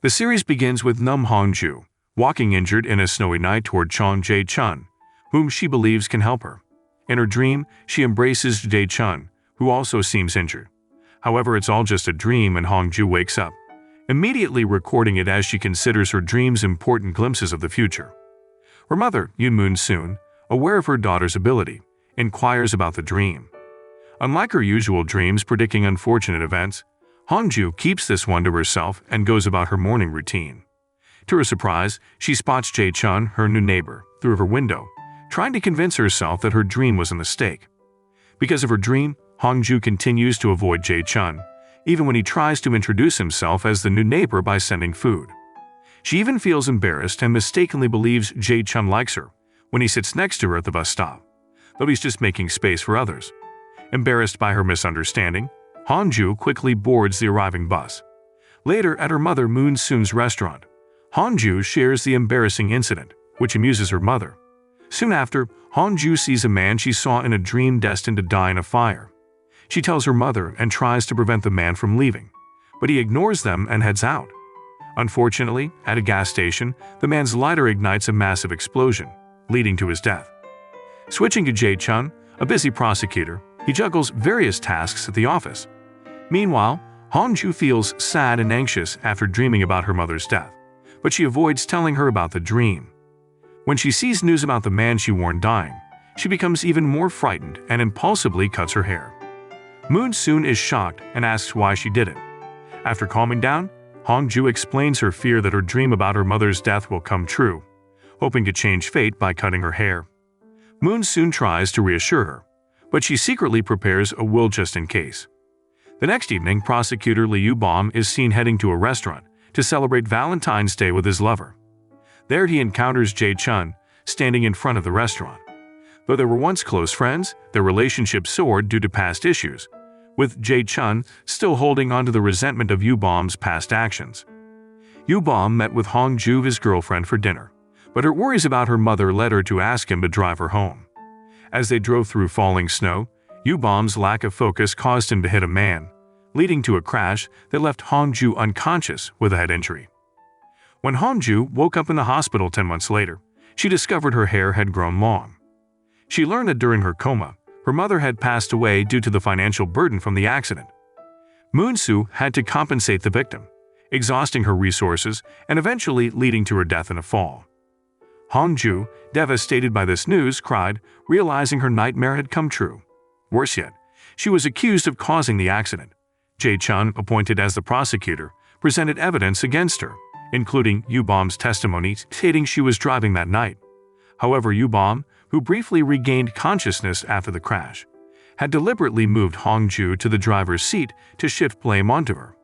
The series begins with Hong Joo walking injured in a snowy night toward Jung Jae Chan, whom she believes can help her. In her dream, she embraces Jae Chan, who also seems injured. However, it's all just a dream and Hong Joo wakes up, immediately recording it as she considers her dreams important glimpses of the future. Her mother, Yoon Soon, aware of her daughter's ability, inquires about the dream. Unlike her usual dreams predicting unfortunate events, Hong Joo keeps this one to herself and goes about her morning routine. To her surprise, she spots Jae Chan, her new neighbor, through her window, trying to convince herself that her dream was a mistake. Because of her dream, Hong Joo continues to avoid Jae Chan, even when he tries to introduce himself as the new neighbor by sending food. She even feels embarrassed and mistakenly believes Jae Chan likes her when he sits next to her at the bus stop, though he's just making space for others. Embarrassed by her misunderstanding, Hong Joo quickly boards the arriving bus. Later, at her mother Moon Soon's restaurant, Hong Joo shares the embarrassing incident, which amuses her mother. Soon after, Hong Joo sees a man she saw in a dream destined to die in a fire. She tells her mother and tries to prevent the man from leaving, but he ignores them and heads out. Unfortunately, at a gas station, the man's lighter ignites a massive explosion, leading to his death. Switching to Jae Chan, a busy prosecutor, he juggles various tasks at the office. Meanwhile, Hong Joo feels sad and anxious after dreaming about her mother's death, but she avoids telling her about the dream. When she sees news about the man she warned dying, she becomes even more frightened and impulsively cuts her hair. Moon Soon is shocked and asks why she did it. After calming down, Hong Joo explains her fear that her dream about her mother's death will come true, hoping to change fate by cutting her hair. Moon Soon tries to reassure her, but she secretly prepares a will just in case. The next evening, prosecutor Lee Yoo-bom is seen heading to a restaurant to celebrate Valentine's Day with his lover. There he encounters Jae Chan, standing in front of the restaurant. Though they were once close friends, their relationship soared due to past issues, with Jae Chan still holding on to the resentment of Yoo-bom's past actions. Yoo-bom met with Hong Joo, his girlfriend, for dinner, but her worries about her mother led her to ask him to drive her home. As they drove through falling snow, Yoo-bom's lack of focus caused him to hit a man, leading to a crash that left Hong Joo unconscious with a head injury. When Hong Joo woke up in the hospital 10 months later, she discovered her hair had grown long. She learned that during her coma, her mother had passed away due to the financial burden from the accident. Moon Soo had to compensate the victim, exhausting her resources and eventually leading to her death in a fall. Hong Joo, devastated by this news, cried, realizing her nightmare had come true. Worse yet, she was accused of causing the accident. Jae Chan, appointed as the prosecutor, presented evidence against her, including Yoo-bom's testimony stating she was driving that night. However, Yoo-bom, who briefly regained consciousness after the crash, had deliberately moved Hong Joo to the driver's seat to shift blame onto her.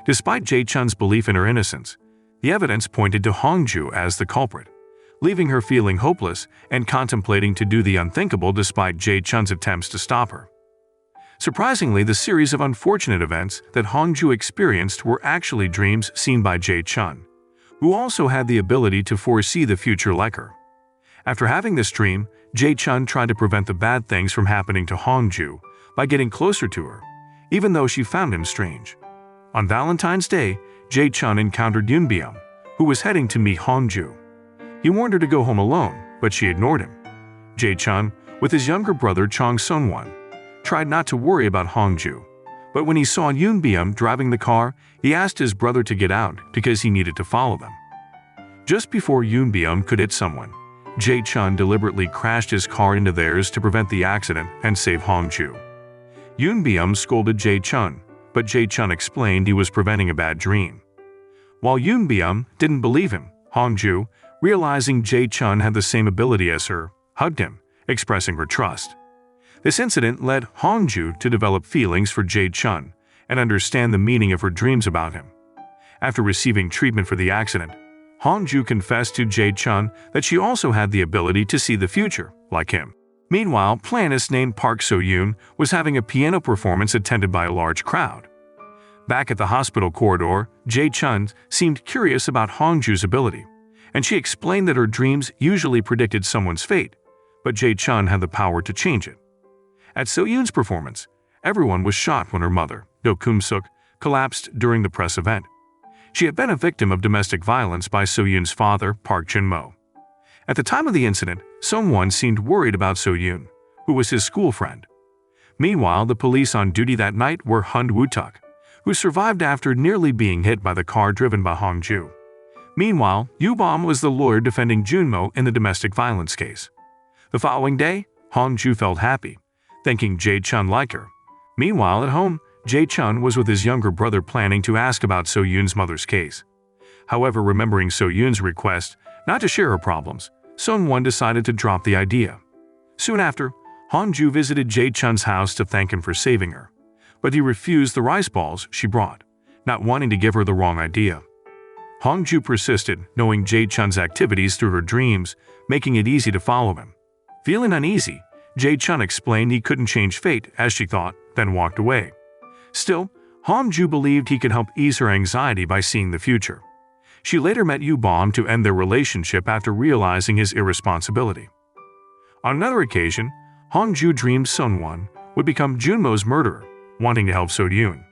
Despite Jae Chan's belief in her innocence, the evidence pointed to Hong Joo as the culprit, leaving her feeling hopeless and contemplating to do the unthinkable despite Jae Chan's attempts to stop her. Surprisingly, the series of unfortunate events that Hong Joo experienced were actually dreams seen by Jae Chan, who also had the ability to foresee the future like her. After having this dream, Jae Chan tried to prevent the bad things from happening to Hong Joo by getting closer to her, even though she found him strange. On Valentine's Day, Jae Chan encountered Yoon, who was heading to meet Hong Joo. He warned her to go home alone, but she ignored him. Jae Chan, with his younger brother Chong Sun-won, tried not to worry about Hong Joo, but when he saw Yoon driving the car, he asked his brother to get out because he needed to follow them. Just before Yoon could hit someone, Jae Chan deliberately crashed his car into theirs to prevent the accident and save Hong Joo. Yoon scolded Jae Chan, but Jae Chan explained he was preventing a bad dream. While Yoon didn't believe him, Hong Joo, realizing Jae Chan had the same ability as her, hugged him, expressing her trust. This incident led Hong Joo to develop feelings for Jae Chan and understand the meaning of her dreams about him. After receiving treatment for the accident, Hong Joo confessed to Jae Chan that she also had the ability to see the future, like him. Meanwhile, pianist named Park So-yoon was having a piano performance attended by a large crowd. Back at the hospital corridor, Jae Chan seemed curious about Hong Joo's ability, and she explained that her dreams usually predicted someone's fate, but Jae Chan had the power to change it. At So-yoon's performance, everyone was shocked when her mother, Do Kum-suk, collapsed during the press event. She had been a victim of domestic violence by So-yoon's father, Park Jin-mo. At the time of the incident, someone seemed worried about So-yoon, who was his school friend. Meanwhile, the police on duty that night were Hun Woo-tuk, who survived after nearly being hit by the car driven by Hong Joo. Meanwhile, Yoo-bom was the lawyer defending Jun-mo in the domestic violence case. The following day, Hong Joo felt happy, thinking Jae Chun liked her. Meanwhile, at home, Jae Chun was with his younger brother planning to ask about So-yoon's mother's case. However, remembering So-yoon's request not to share her problems, Sun-won decided to drop the idea. Soon after, Hong Joo visited Jae Chun's house to thank him for saving her, but he refused the rice balls she brought, not wanting to give her the wrong idea. Hong Joo persisted, knowing Jae Chun's activities through her dreams, making it easy to follow him. Feeling uneasy, Jae Chun explained he couldn't change fate, as she thought, then walked away. Still, Hong Joo believed he could help ease her anxiety by seeing the future. She later met Yoo-bom to end their relationship after realizing his irresponsibility. On another occasion, Hong Joo dreamed Sun-won would become Junmo's murderer, wanting to help So-yoon,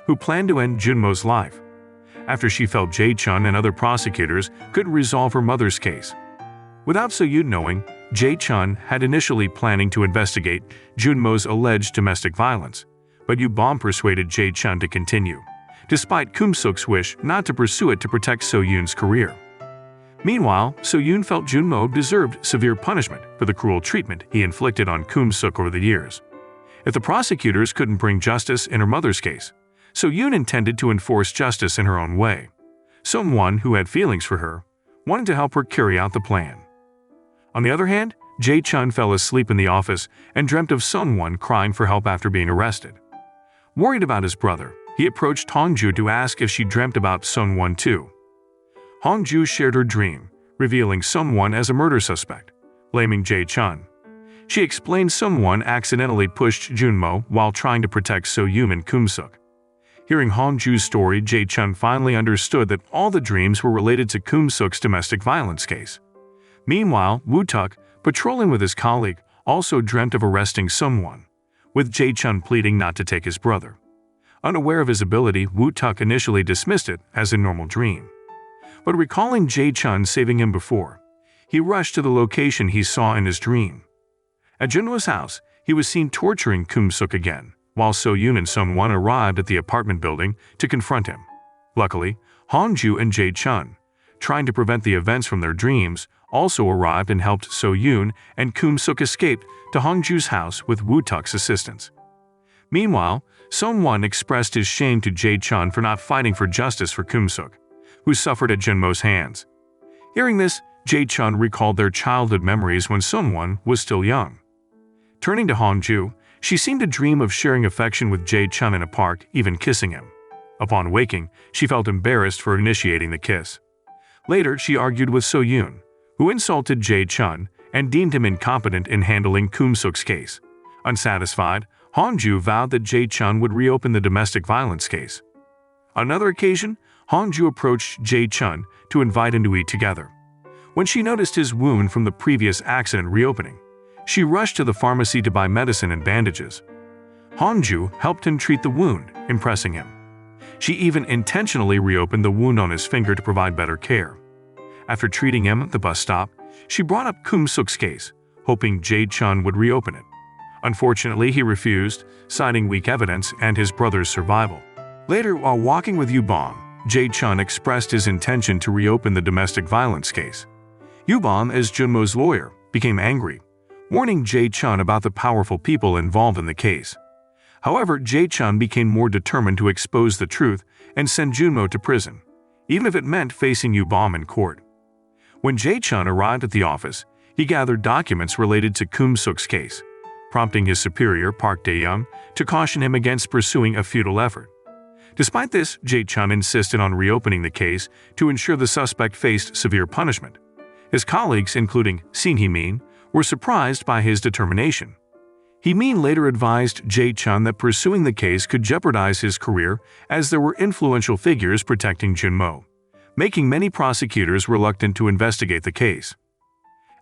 who planned to end Junmo's life, after she felt Jae Chun and other prosecutors couldn't resolve her mother's case. Without So-yoon knowing, Jae Chun had initially planning to investigate Junmo's alleged domestic violence, but Yoo-bom persuaded Jae Chun to continue, despite Kum-suk's wish not to pursue it to protect So-yoon's career. Meanwhile, So-yoon felt Junmo deserved severe punishment for the cruel treatment he inflicted on Kum-suk over the years. If the prosecutors couldn't bring justice in her mother's case, So-yoon intended to enforce justice in her own way. Someone who had feelings for her wanted to help her carry out the plan. On the other hand, Jae Chun fell asleep in the office and dreamt of Sun-won crying for help after being arrested. Worried about his brother, he approached Hong Joo to ask if she dreamt about Sun-won too. Hong Joo shared her dream, revealing Sun-won as a murder suspect, blaming Jae Chun. She explained Sun-won accidentally pushed Junmo while trying to protect So-yoon and Kum-suk. Hearing Hong Joo's story, Jae Chun finally understood that all the dreams were related to Kum-suk's domestic violence case. Meanwhile, Woo-tuk, patrolling with his colleague, also dreamt of arresting Sun-won, with Jae Chun pleading not to take his brother. Unaware of his ability, Woo-tuk initially dismissed it as a normal dream. But recalling Jae Chun saving him before, he rushed to the location he saw in his dream. At Junmo's house, he was seen torturing Kum-suk again, while So-yoon and Sun-won arrived at the apartment building to confront him. Luckily, Hong Joo and Jae Chun, trying to prevent the events from their dreams, also arrived and helped So-yoon and Kum-suk escape to Hong Joo's house with Woo-tuk's assistance. Meanwhile, Sun-won expressed his shame to Jae Chun for not fighting for justice for Kum-suk, who suffered at Junmo's hands. Hearing this, Jae Chun recalled their childhood memories when Sun-won was still young. Turning to Hong Joo, she seemed to dream of sharing affection with Jae Chun in a park, even kissing him. Upon waking, she felt embarrassed for initiating the kiss. Later, she argued with So-yoon, who insulted Jae Chun and deemed him incompetent in handling Kum-suk's case. Unsatisfied, Hong Joo vowed that Jae Chun would reopen the domestic violence case. On another occasion, Hong Joo approached Jae Chun to invite him to eat together. When she noticed his wound from the previous accident reopening, she rushed to the pharmacy to buy medicine and bandages. Hong Joo helped him treat the wound, impressing him. She even intentionally reopened the wound on his finger to provide better care. After treating him at the bus stop, she brought up Kum-suk's case, hoping Jae Chun would reopen it. Unfortunately, he refused, citing weak evidence and his brother's survival. Later, while walking with Yoo-bom, Jae Chun expressed his intention to reopen the domestic violence case. Yoo-bom, as Junmo's lawyer, became angry, warning Jae Chun about the powerful people involved in the case. However, Jae Chun became more determined to expose the truth and send Junmo to prison, even if it meant facing Yoo-bom in court. When Jae Chun arrived at the office, he gathered documents related to Kum-suk's case, prompting his superior, Park Dae-young, to caution him against pursuing a futile effort. Despite this, Jae Chun insisted on reopening the case to ensure the suspect faced severe punishment. His colleagues, including Shin Hee-min, were surprised by his determination. Hee-min later advised Jae Chun that pursuing the case could jeopardize his career as there were influential figures protecting Junmo, making many prosecutors reluctant to investigate the case.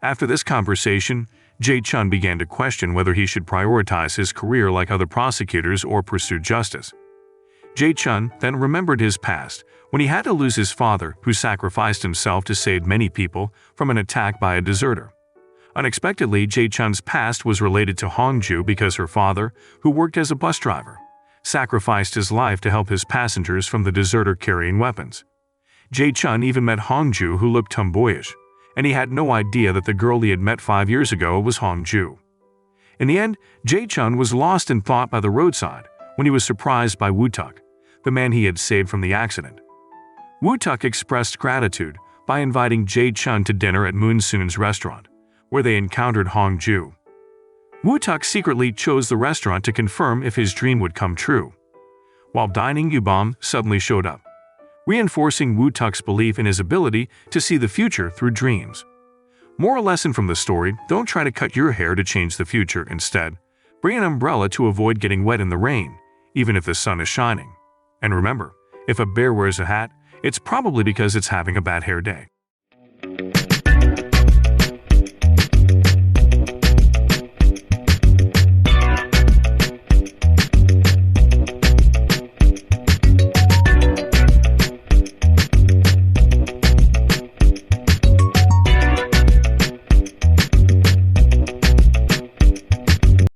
After this conversation, Jae Chun began to question whether he should prioritize his career like other prosecutors or pursue justice. Jae Chun then remembered his past when he had to lose his father, who sacrificed himself to save many people from an attack by a deserter. Unexpectedly, Jae Chun's past was related to Hong Joo because her father, who worked as a bus driver, sacrificed his life to help his passengers from the deserter carrying weapons. Jae Chun even met Hong Joo, who looked tomboyish, and he had no idea that the girl he had met 5 years ago was Hong Joo. In the end, Jae Chun was lost in thought by the roadside when he was surprised by Woo-tuk, the man he had saved from the accident. Woo-tuk expressed gratitude by inviting Jae Chun to dinner at Moon-soon's restaurant, where they encountered Hong Joo. Woo-tuk secretly chose the restaurant to confirm if his dream would come true. While dining, Yubom suddenly showed up, reinforcing Woo-tuk's belief in his ability to see the future through dreams. Moral lesson from the story: don't try to cut your hair to change the future. Instead, bring an umbrella to avoid getting wet in the rain, even if the sun is shining. And remember, if a bear wears a hat, it's probably because it's having a bad hair day.